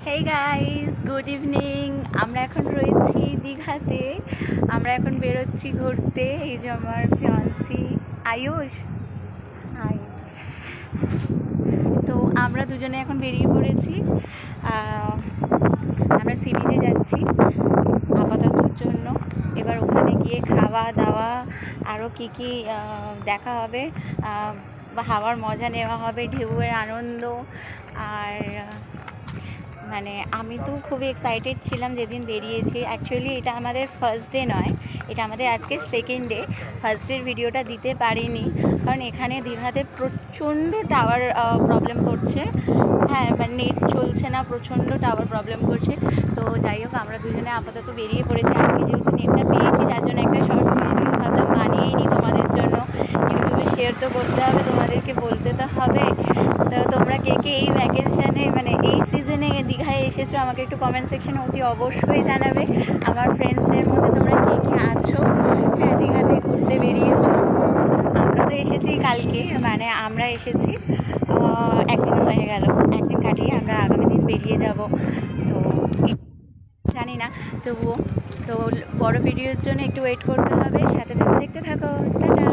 Hey guys, good evening. আমরা এখন রয়েছি দীঘাতে। আমরা এখন বেরোচ্ছি ঘুরতে। এই যে আমার ফিয়ান্সি আয়ুষ। হাই। তো আমরা দুজনে এখন বেরিয়ে পড়েছি। আমরা সি বিচে যাচ্ছি আপাততর জন্য। এবার ওখানে গিয়ে খাওয়া দাওয়া আরও কী কী দেখা হবে, বা হাওয়ার মজা নেওয়া হবে, ঢেউয়ের আনন্দ। আর মানে আমি তো খুবই এক্সাইটেড ছিলাম যেদিন বেরিয়েছি। অ্যাকচুয়ালি এটা আমাদের ফার্স্ট ডে নয়, এটা আমাদের আজকে সেকেন্ড ডে। ফার্স্ট ডের ভিডিওটা দিতে পারিনি কারণ এখানে দীঘাতে প্রচণ্ড টাওয়ার প্রবলেম করছে। হ্যাঁ, মানে নেট চলছে না, প্রচণ্ড টাওয়ার প্রবলেম করছে। তো যাই হোক, আমরা দুজনে আপাতত বেরিয়ে পড়েছি। আজকে যেহেতু নেটটা পেয়েছি তার জন্য একটা শর্টস ভিডিও ভাবলাম বানিয়েই নিই তোমাদের জন্য। ইউটিউবে শেয়ার তো করতে হবে, তোমাদেরকে বলতে তো হবে। তো তোমরা কে কে এই ভ্যাকেশনে মানে এই সিজনে দীঘায় এসেছো আমাকে একটু কমেন্ট সেকশনে অতি অবশ্যই জানাবে। আমার ফ্রেন্ডসদের মধ্যে তোমরা কে কে আছো, হ্যাঁ, দীঘাতে ঘুরতে বেরিয়েছো। আমরা তো এসেছি কালকে, মানে আমরা এসেছি একদিন হয়ে গেল। একদিন কাটিয়ে আমরা আগামী দিন বেরিয়ে যাব। তো জানি না, তবুও তো বড় ভিডিওর জন্য একটু ওয়েট করতে হবে। সাথে দেখতে থাকো। টাটা।